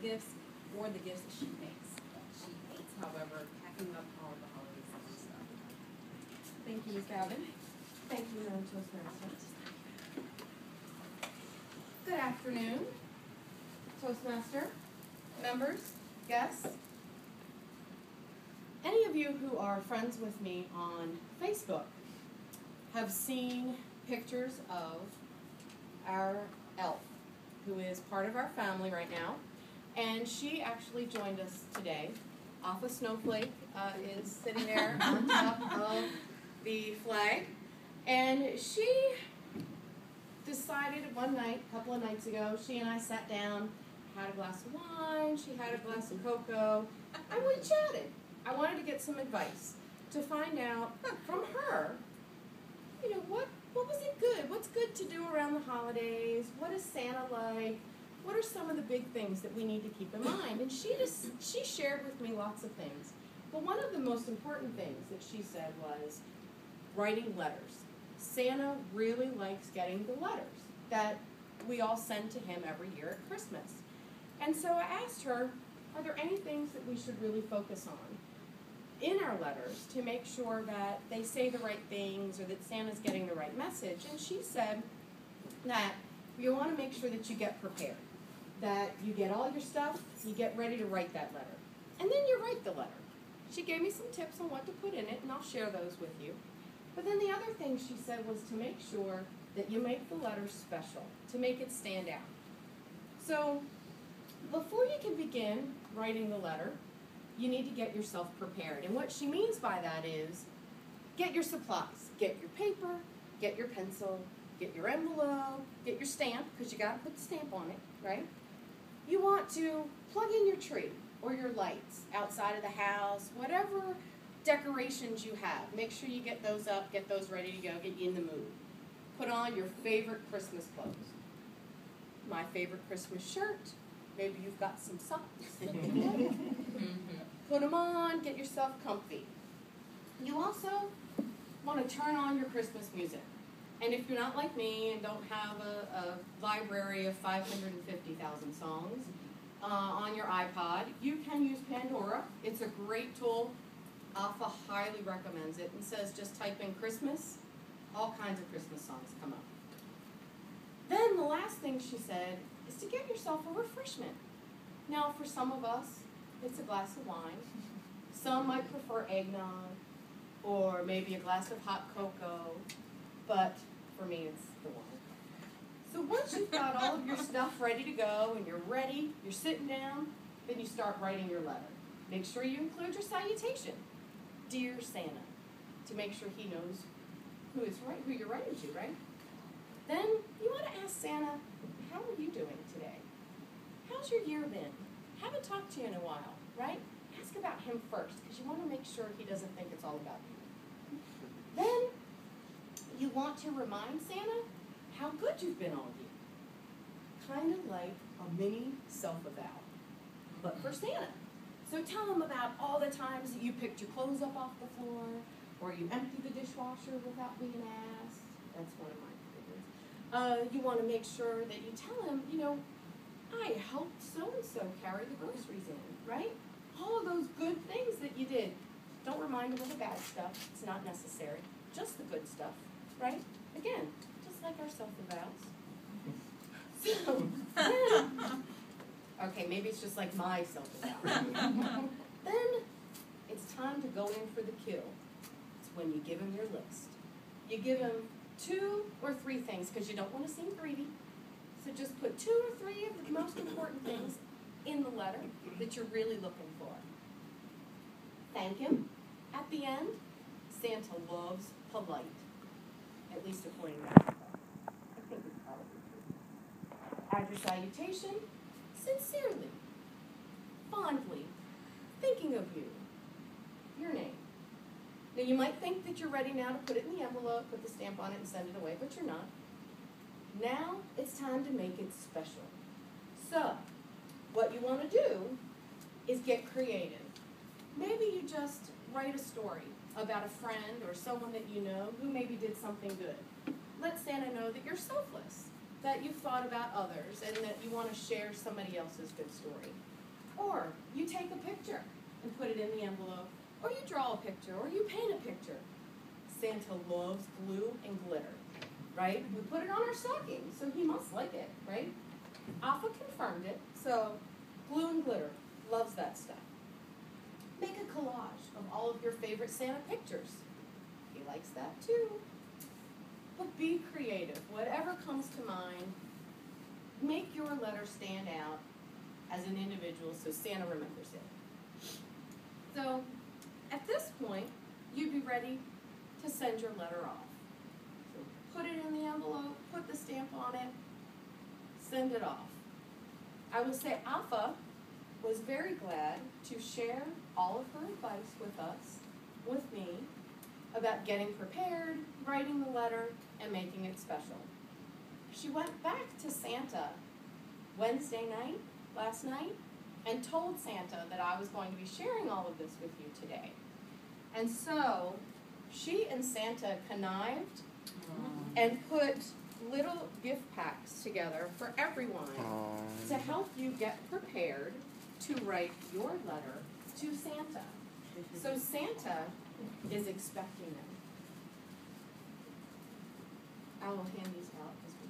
gifts or the gifts that she makes. She hates, however, packing up all the holiday season stuff. Thank you, Ms. Gavin. Thank you, Madam Toastmaster. Good afternoon, Toastmaster, members, guests. Any of you who are friends with me on Facebook have seen pictures of our elf, who is part of our family right now. And she actually joined us today. Alpha Snowflake is sitting there on top of the flag. And she decided one night, a couple of nights ago, she and I sat down, had a glass of wine, she had a glass of cocoa, and we chatted. I wanted to get some advice to find out from her, you know, what was it good? What's good to do around the holidays? What is Santa like? What are some of the big things that we need to keep in mind? And she shared with me lots of things. But one of the most important things that she said was writing letters. Santa really likes getting the letters that we all send to him every year at Christmas. And so I asked her, are there any things that we should really focus on in our letters to make sure that they say the right things or that Santa's getting the right message? And she said that you want to make sure that you get prepared, that you get all your stuff, you get ready to write that letter, and then you write the letter. She gave me some tips on what to put in it, and I'll share those with you. But then the other thing she said was to make sure that you make the letter special, to make it stand out. So before you can begin writing the letter, you need to get yourself prepared. And what she means by that is get your supplies. Get your paper, get your pencil, get your envelope, get your stamp, because you got to put the stamp on it, right? You want to plug in your tree or your lights outside of the house, whatever decorations you have. Make sure you get those up, get those ready to go, get you in the mood. Put on your favorite Christmas clothes. My favorite Christmas shirt. Maybe you've got some socks. Put them on, get yourself comfy. You also want to turn on your Christmas music. And if you're not like me and don't have a library of 550,000 songs on your iPod, you can use Pandora. It's a great tool. Alpha highly recommends it and says just type in Christmas. All kinds of Christmas songs come up. Then the last thing she said is to get yourself a refreshment. Now for some of us, it's a glass of wine. Some might prefer eggnog or maybe a glass of hot cocoa. But for me, it's the wine. So once you've got all of your stuff ready to go and you're ready, you're sitting down, then you start writing your letter. Make sure you include your salutation. Dear Santa, to make sure he knows who you're writing to, right? Then you want to ask Santa, how are you doing today? How's your year been? Haven't talked to you in a while, right? Ask about him first, because you want to make sure he doesn't think it's all about you. Then you want to remind Santa how good you've been all year. Kind of like a mini self-eval, but for Santa. So tell him about all the times that you picked your clothes up off the floor, or you emptied the dishwasher without being asked. That's one of my favorites. You want to make sure that you tell him, you know, I helped so-and-so carry the groceries in, right? All of those good things that you did. Don't remind him of the bad stuff. It's not necessary. Just the good stuff, right? Again, just like our self-evals. So, okay, maybe it's just like my self-eval. Then it's time to go in for the kill. It's when you give him your list. You give him 2 or 3 things because you don't want to seem greedy. So just put 2 or 3 of the most important things in the letter that you're really looking for. Thank him. At the end, Santa loves polite, at least according to Alpha. I think it's probably true. Add your salutation, sincerely, fondly, thinking of you, your name. Now you might think that you're ready now to put it in the envelope, put the stamp on it and send it away, but you're not. Now it's time to make it special. So, what you want to do is get creative. Maybe you just write a story about a friend or someone that you know who maybe did something good. Let Santa know that you're selfless, that you've thought about others, and that you want to share somebody else's good story. Or you take a picture and put it in the envelope, or you draw a picture, or you paint a picture. Santa loves glue and glitter, right? We put it on our stocking, so he must like it, right? Alpha confirmed it, so glue and glitter, loves that stuff. Make a collage of all of your favorite Santa pictures. He likes that too. But be creative, whatever comes to mind. Make your letter stand out as an individual so Santa remembers it. So at this point, you'd be ready to send your letter off. So put it in the envelope, put the stamp on it, send it off. I will say Alpha was very glad to share all of her advice with us, with me, about getting prepared, writing the letter, and making it special. She went back to Santa Wednesday night, last night, and told Santa that I was going to be sharing all of this with you today. And so she and Santa connived and put little gift packs together for everyone to help you get prepared to write your letter to Santa. So Santa is expecting them. I will hand these out as well.